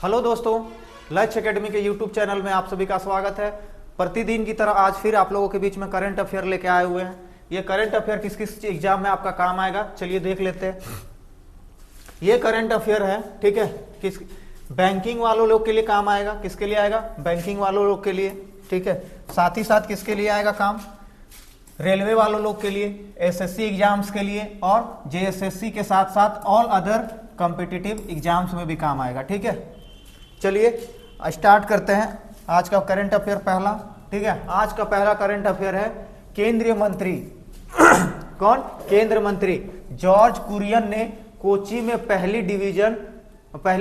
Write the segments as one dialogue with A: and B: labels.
A: Hello दोस्तों, लक्ष्य academy के यूट्यूब चैनल में आप सभी का स्वागत है। प्रतिदिन की तरह आज फिर आप लोगों के बीच में करंट अफेयर लेके आए हुए हैं। ये करंट अफेयर किस किस एग्जाम में आपका काम आएगा, चलिए देख लेते हैं। ये करंट अफेयर है, ठीक है, किस बैंकिंग वालों लोग के लिए काम आएगा। किसके लिए आएगा? बैंकिंग वालों लोग के लिए, ठीक है। साथ ही साथ किसके लिए आएगा काम? रेलवे वालों लोग के लिए, एसएससी एग्जाम्स के लिए और जेएसएससी के साथ साथ ऑल अदर कॉम्पिटिटिव एग्जाम्स में भी काम आएगा, ठीक है। चलिए स्टार्ट करते हैं आज का करंट अफेयर पहला, ठीक है। आज का पहला करंट अफेयर है केंद्रीय मंत्री कौन? केंद्र मंत्री जॉर्ज कुरियन ने कोची में पहली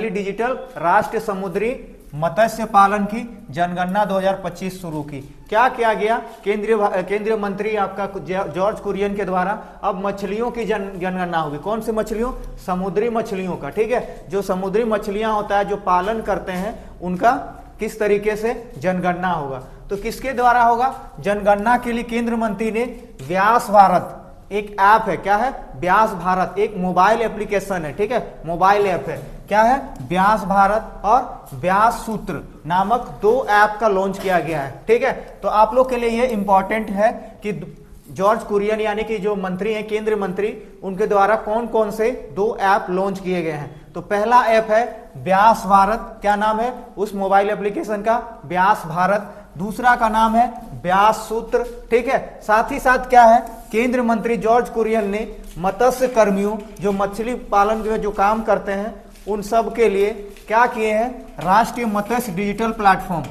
A: डिजिटल राष्ट्रीय समुद्री मत्स्य पालन की जनगणना 2025 शुरू की। क्या किया गया? केंद्रीय मंत्री आपका जॉर्ज कुरियन के द्वारा अब मछलियों की जनगणना होगी। कौन सी मछलियों? समुद्री मछलियों का, ठीक है। जो समुद्री मछलियां होता है, जो पालन करते हैं, उनका किस तरीके से जनगणना होगा। तो किसके द्वारा होगा जनगणना के लिए? केंद्र मंत्री ने व्यास भारत एक ऐप है, क्या है? व्यास भारत एक मोबाइल एप्लीकेशन है, ठीक है, मोबाइल ऐप है। क्या है? व्यास भारत और व्यास सूत्र नामक दो ऐप का लॉन्च किया गया है, ठीक है। तो आप लोग के लिए ये इंपॉर्टेंट है कि जॉर्ज कुरियन यानी कि जो मंत्री हैं, केंद्रीय मंत्री, उनके द्वारा कौन कौन से दो ऐप लॉन्च किए गए हैं। तो पहला ऐप है व्यास भारत। क्या नाम है उस मोबाइल एप्लीकेशन का? व्यास भारत। दूसरा का नाम है व्यास सूत्र, ठीक है। साथ ही साथ क्या है, केंद्रीय मंत्री जॉर्ज कुरियन ने मत्स्य कर्मियों, जो मछली पालन में जो काम करते हैं, उन सब के लिए क्या किए हैं? राष्ट्रीय मत्स्य डिजिटल प्लेटफॉर्म,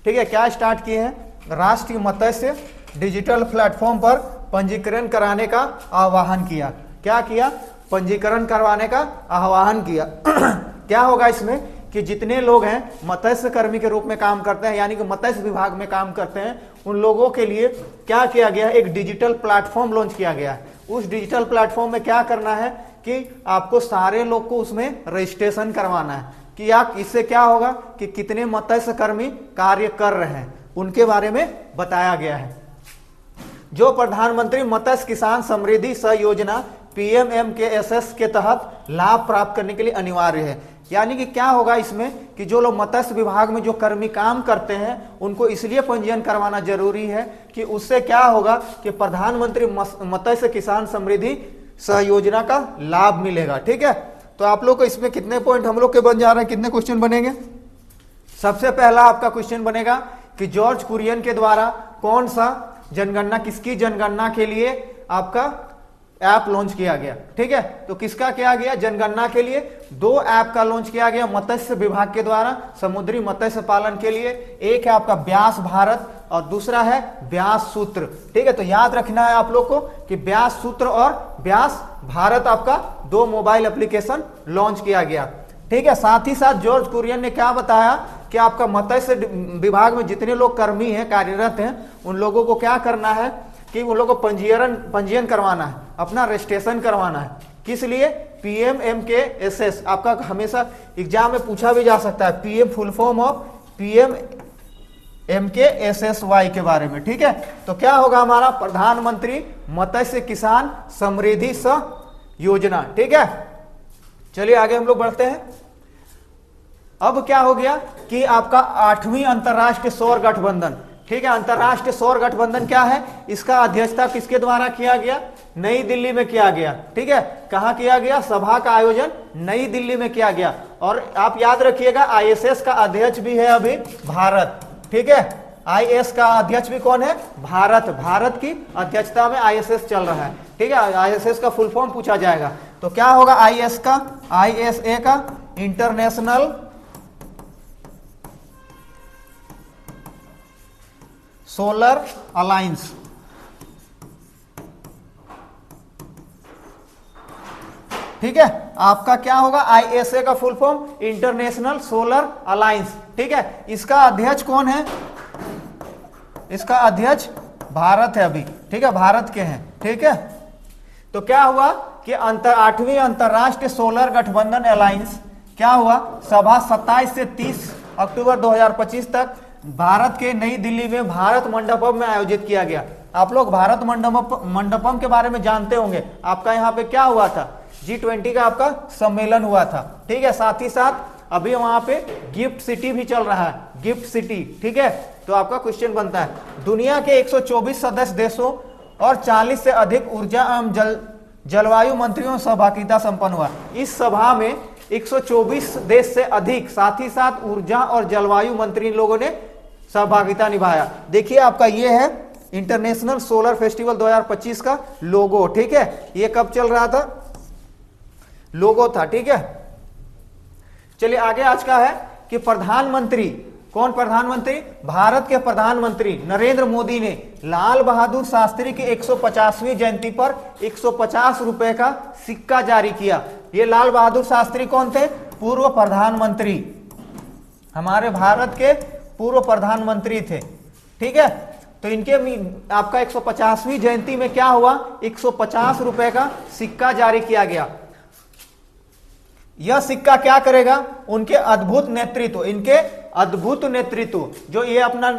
A: ठीक है। क्या स्टार्ट किए हैं? राष्ट्रीय मत्स्य डिजिटल प्लेटफॉर्म पर पंजीकरण कराने का आह्वान किया। क्या किया? पंजीकरण करवाने का आह्वान किया। क्या होगा इसमें कि जितने लोग हैं मत्स्य कर्मी के रूप में काम करते हैं, यानी कि मत्स्य विभाग में काम करते हैं, उन लोगों के लिए क्या किया गया? एक डिजिटल प्लेटफॉर्म लॉन्च किया गया है। उस डिजिटल प्लेटफॉर्म में क्या करना है कि आपको सारे लोग को उसमें रजिस्ट्रेशन करवाना है कि आप इससे क्या होगा कि कितने मत्स्य कर्मी कार्य कर रहे हैं, उनके बारे में बताया गया है। जो प्रधानमंत्री मत्स्य किसान समृद्धि सह योजना PMMKSS के तहत लाभ प्राप्त करने के लिए अनिवार्य है। यानी कि क्या होगा इसमें कि जो लोग मत्स्य विभाग में जो कर्मी काम करते हैं, उनको इसलिए पंजीयन करवाना जरूरी है कि उससे क्या होगा कि प्रधानमंत्री मत्स्य किसान समृद्धि सह योजना का लाभ मिलेगा, ठीक है। तो आप लोग को इसमें कितने पॉइंट हम लोग के बन जा रहे हैं, कितने क्वेश्चन बनेंगे? सबसे पहला आपका क्वेश्चन बनेगा कि जॉर्ज कुरियन के द्वारा कौन सा जनगणना, किसकी जनगणना के लिए आपका ऐप लॉन्च किया गया, ठीक है। तो किसका किया गया? जनगणना के लिए दो ऐप का लॉन्च किया गया मत्स्य विभाग के द्वारा समुद्री मत्स्य पालन के लिए। एक है आपका व्यास भारत और दूसरा है व्यास सूत्र, ठीक है। तो याद रखना है आप लोग को कि व्यास सूत्र और व्यास भारत आपका दो मोबाइल एप्लीकेशन लॉन्च किया गया, ठीक है। साथ ही साथ जॉर्ज कुरियन ने क्या बताया कि आपका मत्स्य विभाग में जितने लोग कर्मी हैं, कार्यरत हैं, उन लोगों को क्या करना है कि उन लोगों को पंजीयन करवाना है, अपना रजिस्ट्रेशन करवाना है। किस लिए? PMMKSS आपका हमेशा एग्जाम में पूछा भी जा सकता है, PM full form of PMMKSSY के बारे में, ठीक है। तो क्या होगा हमारा? प्रधानमंत्री मत्स्य किसान समृद्धि सह योजना, ठीक है। चलिए आगे हम लोग बढ़ते हैं। अब क्या हो गया कि आपका 8वीं अंतरराष्ट्रीय सौर गठबंधन, ठीक है। अंतरराष्ट्रीय सौर गठबंधन क्या है? इसका अध्यक्षता किसके द्वारा किया गया? नई दिल्ली में किया गया, ठीक है। कहां किया गया? सभा का आयोजन नई दिल्ली में किया गया। और आप याद रखिएगा ISS का अध्यक्ष भी है अभी भारत, ठीक है। IS का अध्यक्ष भी कौन है? भारत। भारत की अध्यक्षता में ISS चल रहा है, ठीक है। ISS का फुल फॉर्म पूछा जाएगा। तो क्या होगा ISA का? इंटरनेशनल सोलर अलायंस, ठीक है। आपका क्या होगा? ISA का full form international solar alliance, ठीक है। इसका अध्यक्ष कौन है? इसका अध्यक्ष भारत है अभी, ठीक है, भारत के हैं, ठीक है। तो क्या हुआ कि 8वीं अंतरराष्ट्रीय सोलर गठबंधन अलायंस क्या हुआ? सभा 27 से 30 अक्टूबर 2025 तक भारत के नई दिल्ली में भारत मंडपम में आयोजित किया गया। आप लोग भारत मंडपम के बारे में जानते होंगे। आपका यहाँ पे क्या हुआ था? G20 का आपका सम्मेलन हुआ था, ठीक है। साथ ही साथ अभी वहां पे गिफ्ट सिटी भी चल रहा है, गिफ्ट सिटी, ठीक है। तो आपका क्वेश्चन बनता है दुनिया के 124 सदस्य देशों और 40 से अधिक ऊर्जा एवं जलवायु मंत्रियों सहभागिता संपन्न हुआ। इस सभा में 124 देश से अधिक, साथ ही साथ ऊर्जा और जलवायु मंत्री लोगों ने सहभागिता निभाया। देखिए आपका ये है इंटरनेशनल सोलर फेस्टिवल 2025 का लोगो, ठीक है। ये कब चल रहा था, लोगो था, ठीक है। चलिए आगे आज का है कि प्रधानमंत्री, कौन प्रधानमंत्री, भारत के प्रधानमंत्री नरेंद्र मोदी ने लाल बहादुर शास्त्री की 150वीं जयंती पर 150 रुपए का सिक्का जारी किया। ये लाल बहादुर शास्त्री कौन थे, पूर्व प्रधानमंत्री, हमारे भारत के पूर्व प्रधानमंत्री थे, ठीक है। तो इनके आपका 150वीं जयंती में क्या हुआ, 150 रुपए का सिक्का जारी किया गया। यह सिक्का क्या करेगा, उनके अद्भुत नेतृत्व, इनके अद्भुत नेतृत्व, जो ये अपना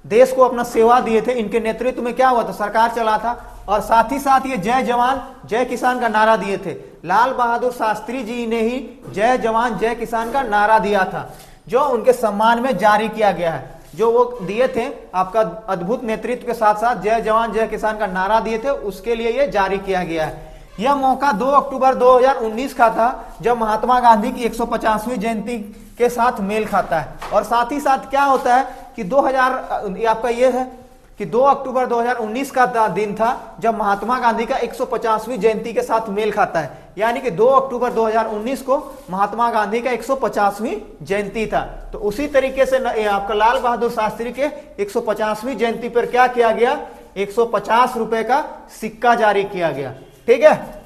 A: देश को अपना सेवा दिए थे, इनके नेतृत्व में क्या हुआ था, सरकार चला था। और साथ ही साथ ये जय जवान जय किसान का नारा दिए थे। लाल बहादुर शास्त्री जी ने ही जय जवान जय किसान का नारा दिया था, जो उनके सम्मान में जारी किया गया है। जो वो दिए थे आपका अद्भुत नेतृत्व के साथ साथ जय जवान जय किसान का नारा दिए थे, उसके लिए ये जारी किया गया है। यह मौका 2 अक्टूबर 2019 का था, जब महात्मा गांधी की 150वीं जयंती के साथ मेल खाता है। और साथ ही साथ क्या होता है कि 2000 आपका ये है कि 2 अक्टूबर 2019 का दिन था, जब महात्मा गांधी का 150वीं जयंती के साथ मेल खाता है। यानी कि 2 अक्टूबर 2019 को महात्मा गांधी का 150वीं जयंती था। तो उसी तरीके से आपका लाल बहादुर शास्त्री के 150वीं जयंती पर क्या किया गया, 150 रुपए का सिक्का जारी किया गया, ठीक है।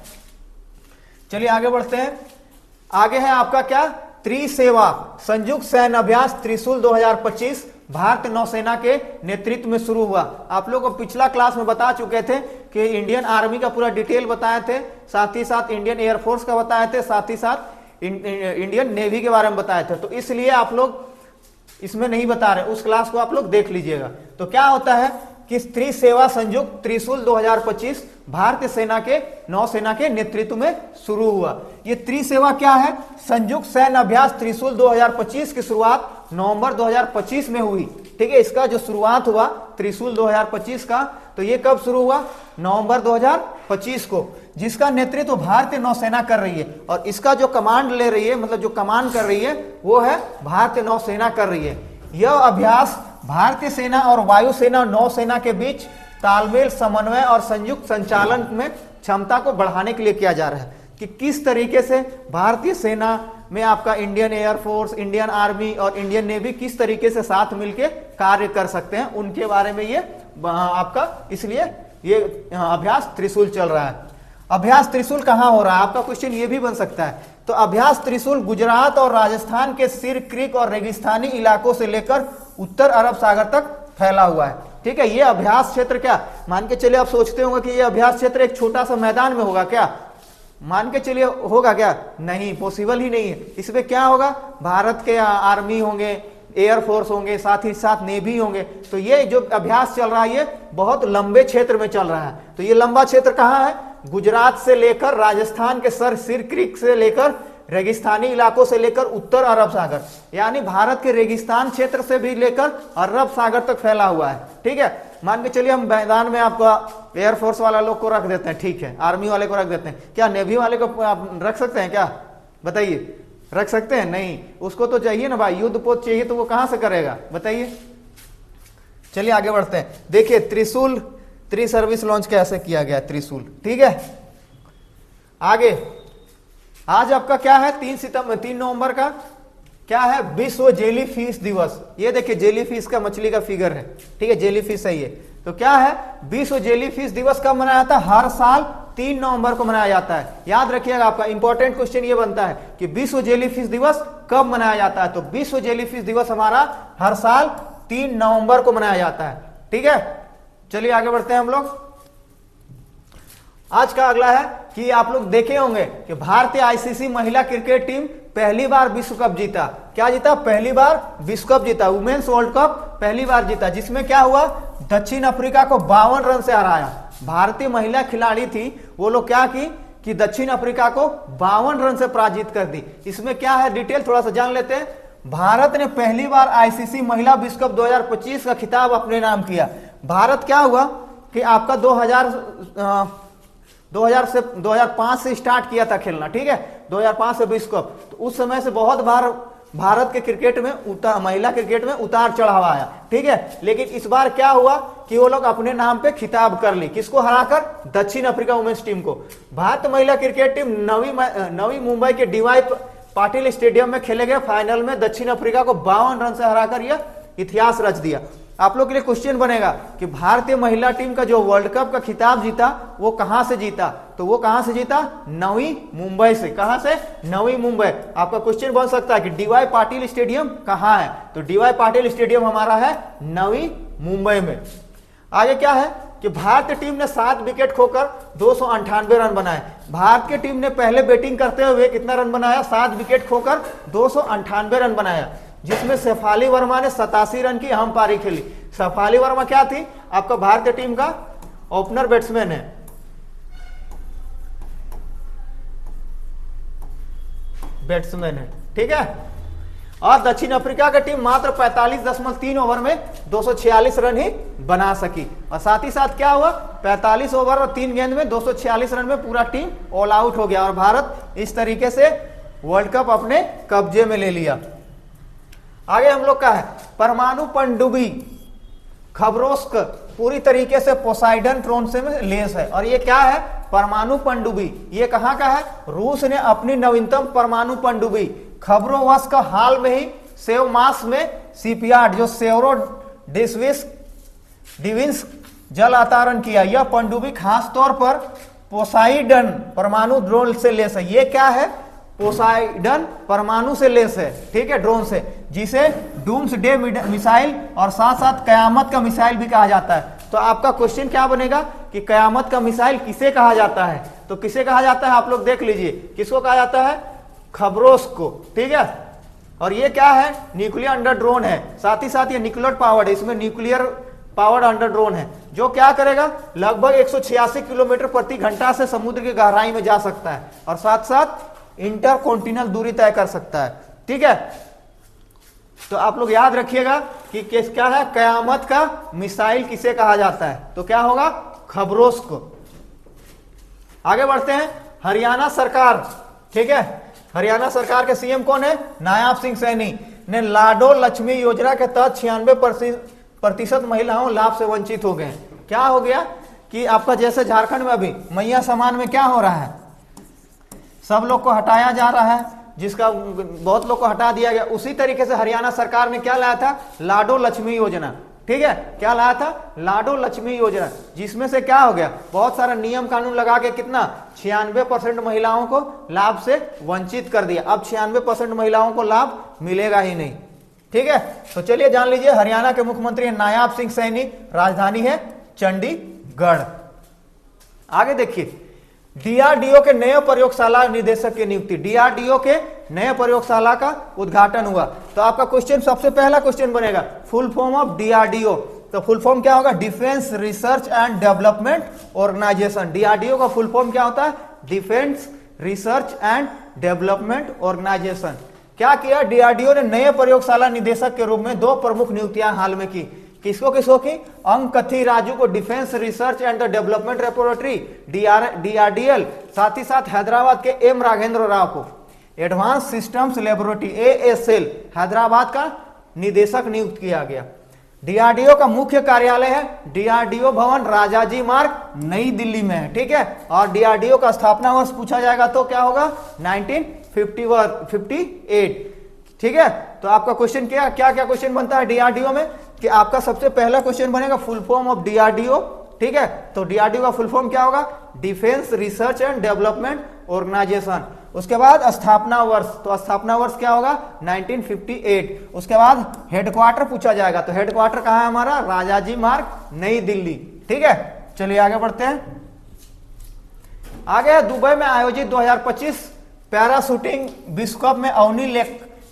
A: चलिए आगे बढ़ते हैं। आगे है आपका क्या, त्रिसेवा संयुक्त सैन्य अभ्यास त्रिशूल 2025 भारतीय नौसेना के नेतृत्व में शुरू हुआ। आप लोग को पिछला क्लास में बता चुके थे कि इंडियन आर्मी का पूरा डिटेल बताए थे, साथ ही साथ इंडियन एयरफोर्स का बताए थे, साथ ही साथ इंडियन नेवी के बारे में बताए थे। तो इसलिए आप लोग इसमें नहीं बता रहे, उस क्लास को आप लोग देख लीजिएगा। तो क्या होता है कि त्रिसेवा संयुक्त त्रिशूल 2025 भारतीय सेना के नौसेना के नेतृत्व में शुरू हुआ। ये त्रिसेवा क्या है, संयुक्त सैन्य अभ्यास त्रिशूल 2025 की शुरुआत नवंबर 2025 में हुई, ठीक है। इसका जो शुरुआत हुआ त्रिशूल 2025 का, तो ये कब शुरू हुआ, नवंबर 2025 को, जिसका नेतृत्व भारतीय नौसेना कर रही है। और इसका जो कमांड ले रही है, मतलब जो कमांड कर रही है, वो है भारतीय नौसेना कर रही है। यह अभ्यास भारतीय सेना और वायुसेना नौसेना के बीच तालमेल, समन्वय और संयुक्त संचालन में क्षमता को बढ़ाने के लिए किया जा रहा है कि किस तरीके से भारतीय सेना में आपका इंडियन एयरफोर्स, इंडियन आर्मी और इंडियन नेवी किस तरीके से साथ मिलकर कार्य कर सकते हैं, उनके बारे में ये आपका, इसलिए ये अभ्यास त्रिशूल चल रहा है। अभ्यास त्रिशूल कहां हो रहा है, आपका क्वेश्चन ये भी बन सकता है। तो अभ्यास त्रिशूल गुजरात और राजस्थान के सिर क्रीक और रेगिस्तानी इलाकों से लेकर उत्तर अरब सागर तक फैला हुआ है, ठीक है। ये अभ्यास क्षेत्र क्या, मान के चलिए आप सोचते होंगे कि ये अभ्यास क्षेत्र एक छोटा सा मैदान में होगा क्या, मान के चलिए होगा क्या, नहीं, पॉसिबल ही नहीं है। इसमें क्या होगा, भारत के आर्मी होंगे, एयरफोर्स होंगे, साथ ही साथ नेवी होंगे। तो ये जो अभ्यास चल रहा है ये बहुत लंबे क्षेत्र में चल रहा है। तो ये लंबा क्षेत्र कहाँ है, गुजरात से लेकर राजस्थान के सिर क्रीक से लेकर रेगिस्तानी इलाकों से लेकर उत्तर अरब सागर, यानी भारत के रेगिस्तान क्षेत्र से भी लेकर अरब सागर तक फैला हुआ है, ठीक है। मान के चलिए हम मैदान में आपका एयरफोर्स वाला लोग को रख देते हैं, ठीक है, आर्मी वाले को रख देते हैं, क्या नेवी वाले को आप रख सकते हैं क्या, बताइए, रख सकते हैं, नहीं, उसको तो चाहिए ना भाई, युद्ध पोत चाहिए, तो वो कहां से करेगा, बताइए। चलिए आगे बढ़ते हैं। देखिए त्रिशूल सर्विस लॉन्च कैसे किया गया, त्रिशूल, ठीक है। आगे आज आपका क्या है, 3 नवंबर का क्या है, विश्व जेली फिश दिवस। ये देखिए जेली फिश का मछली का फिगर है, ठीक है, जेली फिश सही है। तो क्या है, विश्व जेली फिश दिवस कब मनाया जाता है, हर साल 3 नवंबर को मनाया जाता है। याद रखिएगा, आपका इंपॉर्टेंट क्वेश्चन ये बनता है कि विश्व जेली फिश दिवस कब मनाया जाता है। तो विश्व जेली फिश दिवस हमारा हर साल 3 नवंबर को मनाया जाता है, ठीक है। चलिए आगे बढ़ते हैं हम लोग। आज का अगला है कि आप लोग देखे होंगे कि भारतीय आईसीसी महिला क्रिकेट टीम पहली बार विश्व कप जीता। क्या जीता, पहली बार विश्व कप जीता, वुमेन्स वर्ल्ड कप पहली बार जीता, जिसमें क्या हुआ, दक्षिण अफ्रीका को 52 रन से हराया। भारतीय महिला खिलाड़ी थी, वो लोग क्या की कि दक्षिण अफ्रीका को 52 रन से पराजित कर दी। इसमें क्या है डिटेल थोड़ा सा जान लेते हैं। भारत ने पहली बार आईसीसी महिला विश्व कप 2025 का खिताब अपने नाम किया। भारत क्या हुआ कि आपका 2005 से स्टार्ट किया था खेलना, ठीक है, 2005 से विश्व कप। तो उस समय से बहुत बार भारत के क्रिकेट में महिला क्रिकेट में उतार चढ़ाव आया, ठीक है। लेकिन इस बार क्या हुआ कि वो लोग अपने नाम पे खिताब कर ली, किसको हराकर? दक्षिण अफ्रीका वुमेन्स टीम को। भारत महिला क्रिकेट टीम नवी मुंबई के डीवाई पाटिल स्टेडियम में खेले गए फाइनल में दक्षिण अफ्रीका को 52 रन से हराकर यह इतिहास रच दिया। आप लोग के लिए क्वेश्चन बनेगा कि भारतीय महिला टीम का जो वर्ल्ड कप का खिताब जीता वो कहां से जीता? तो वो कहां से जीता? नवी मुंबई से। कहां से? नवी मुंबई। आपका क्वेश्चन बन सकता है कि डीवाई पाटिल स्टेडियम कहां है? तो डीवाई पाटिल स्टेडियम हमारा है नवी मुंबई में। आगे क्या है कि भारतीय टीम ने 7 विकेट खोकर 298 रन बनाए। भारत की टीम ने पहले बैटिंग करते हुए कितना रन बनाया? 7 विकेट खोकर 298 रन बनाया, जिसमें शेफाली वर्मा ने 87 रन की अहम पारी खेली। शेफाली वर्मा क्या थी? आपका भारतीय टीम का ओपनर बैट्समैन है, ठीक है। और दक्षिण अफ्रीका की टीम मात्र 45.3 ओवर में 246 रन ही बना सकी। और साथ ही साथ क्या हुआ? 45 ओवर और 3 गेंद में 246 रन में पूरा टीम ऑल आउट हो गया और भारत इस तरीके से वर्ल्ड कप अपने कब्जे में ले लिया। आगे हम लोग का है परमाणु पनडुब्बी खबरोस्क पूरी तरीके से पोसाइडन ट्रोन से लेस है। और ये क्या है? परमाणु पनडुब्बी। ये कहां का है? रूस ने अपनी नवीनतम परमाणु पनडुब्बी खबरोवस्क का हाल में ही सेवमास में शिपयार्ड जो सेवरो डिविंस जल अवतरण किया। यह पनडुब्बी खास तौर पर पोसाइडन परमाणु ड्रोन से लेस है। ये क्या है? पोसाइडन परमाणु से लेस है, ठीक है, ड्रोन से, जिसे डूम्सडे मिसाइल और साथ साथ कयामत का मिसाइल भी कहा जाता है। तो आपका क्वेश्चन क्या बनेगा कि कयामत का मिसाइल किसे कहा जाता है? तो किसे कहा जाता है आप लोग देख लीजिए, किसको कहा जाता है? खबरोस्क को, ठीक है। और ये क्या है? न्यूक्लियर अंडर ड्रोन है। साथ ही साथ ये न्यूक्लियर पावर्ड है, इसमें न्यूक्लियर पावर्ड अंडर ड्रोन है जो क्या करेगा? लगभग 186 किलोमीटर प्रति घंटा से समुद्र की गहराई में जा सकता है और साथ साथ इंटरकॉन्टिनेंटल दूरी तय कर सकता है, ठीक है। तो आप लोग याद रखिएगा कि क्या है? कयामत का मिसाइल किसे कहा जाता है? तो क्या होगा? खबरोस्क को। आगे बढ़ते हैं। हरियाणा सरकार, ठीक है, हरियाणा सरकार के सीएम कौन है? नायाब सिंह सैनी ने लाडो लक्ष्मी योजना के तहत 96% महिलाओं लाभ से वंचित हो गए। क्या हो गया कि आपका जैसे झारखंड में अभी मैया समान में क्या हो रहा है? सब लोग को हटाया जा रहा है, जिसका बहुत लोग को हटा दिया गया। उसी तरीके से हरियाणा सरकार ने क्या लाया था? लाडो लक्ष्मी योजना, ठीक है। क्या लाया था? लाडो लक्ष्मी योजना, जिसमें से क्या हो गया? बहुत सारा नियम कानून लगा के कितना 96% महिलाओं को लाभ से वंचित कर दिया। अब 96% महिलाओं को लाभ मिलेगा ही नहीं, ठीक है। तो चलिए जान लीजिए, हरियाणा के मुख्यमंत्री नायाब सिंह सैनी, राजधानी है चंडीगढ़। आगे देखिए, डीआरडीओ के नए प्रयोगशाला निदेशक की नियुक्ति। डीआरडीओ के नए प्रयोगशाला का उद्घाटन हुआ। तो आपका क्वेश्चन, सबसे पहला क्वेश्चन बनेगा फुल फॉर्म ऑफ डीआरडीओ। तो फुल फॉर्म क्या होगा? Defence research and development organisation. DRDO का फुल फॉर्म क्या होता है? Defence research and development organisation. क्या किया? डीआरडीओ ने नए प्रयोगशाला निदेशक के रूप में 2 प्रमुख नियुक्तियां हाल में की। किसको की? अंकथी राजू को defence research and development laboratory DRDL, साथ ही साथ हैदराबाद के एम राघेंद्र राव को advance systems laboratory ASL Hyderabad का निदेशक नियुक्त किया गया। डीआरडीओ का मुख्य कार्यालय है डीआरडीओ भवन राजाजी मार्ग नई दिल्ली में है, ठीक है। और डीआरडीओ का स्थापना वर्ष पूछा जाएगा तो क्या होगा? 1958, ठीक है। तो आपका क्वेश्चन क्या क्वेश्चन बनता है डीआरडीओ में कि आपका सबसे पहला क्वेश्चन बनेगा फुल फॉर्म ऑफ डीआरडीओ, ठीक है। तो डीआरडीओ का फुल फॉर्म क्या होगा? Defence research and development organisation. उसके बाद स्थापना वर्ष, तो स्थापना वर्ष क्या होगा? 1958। उसके बाद हेडक्वार्टर पूछा जाएगा, तो हेडक्वार्टर कहां है हमारा? राजाजी मार्ग नई दिल्ली, ठीक है। चलिए आगे बढ़ते हैं। आगे दुबई में आयोजित 2025 पैरा शूटिंग विश्व कप में अवनी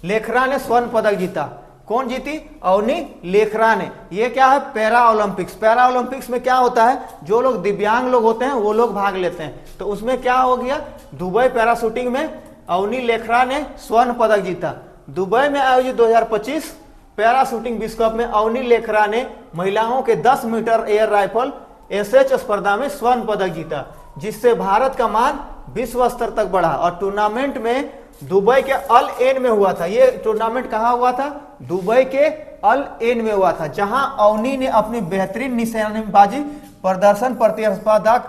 A: लेखरा ने स्वर्ण पदक जीता। कौन जीती? अवनी लेखरा ने। ये क्या है? Para Olympics. पैरा ओलंपिक्स में क्या होता है, जो लोग दिव्यांग लोग होते हैं वो लोग भाग लेते हैं। तो उसमें क्या हो गया, दुबई पैरा शूटिंग में अवनी लेखरा ने स्वर्ण पदक जीता। दुबई में आयोजित 2025 पैरा शूटिंग विश्व कप में अवनी लेखरा ने महिलाओं के 10 मीटर एयर राइफल एसएच स्पर्धा में स्वर्ण पदक जीता, जिससे भारत का मान विश्व स्तर तक बढ़ा। और टूर्नामेंट में दुबई के अल एन में हुआ था। ये टूर्नामेंट कहां हुआ था? दुबई के अल एन में हुआ था, जहां अवनी ने अपनी बेहतरीन निशानेबाजी प्रदर्शन प्रतिस्पर्धा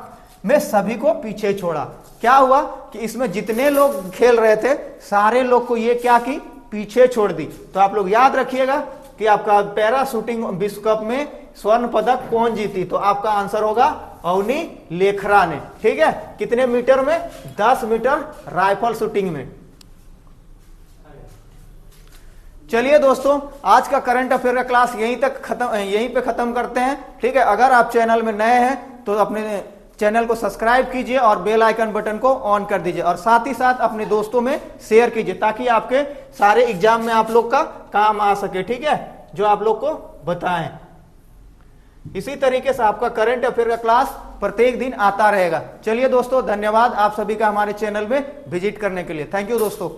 A: में सभी को पीछे छोड़ा। क्या हुआ कि इसमें जितने लोग खेल रहे थे सारे लोग को ये क्या की, पीछे छोड़ दी। तो आप लोग याद रखिएगा कि आपका पैरा शूटिंग विश्व कप में स्वर्ण पदक कौन जीती? तो आपका आंसर होगा अवनी लेखरा ने। ठीक है, कितने मीटर में? 10 मीटर राइफल शूटिंग में। चलिए दोस्तों, आज का करंट अफेयर का क्लास यहीं पे खत्म करते हैं। ठीक है, अगर आप चैनल में नए हैं तो अपने चैनल को सब्सक्राइब कीजिए और बेल आइकन बटन को ऑन कर दीजिए, और साथ ही साथ अपने दोस्तों में शेयर कीजिए, ताकि आपके सारे एग्जाम में आप लोग का काम आ सके। ठीक है, जो आप लोग को बताएं। इसी तरीके से आपका करंट अफेयर का क्लास प्रत्येक दिन आता रहेगा। चलिए दोस्तों, धन्यवाद आप सभी का हमारे चैनल में विजिट करने के लिए। थैंक यू दोस्तों।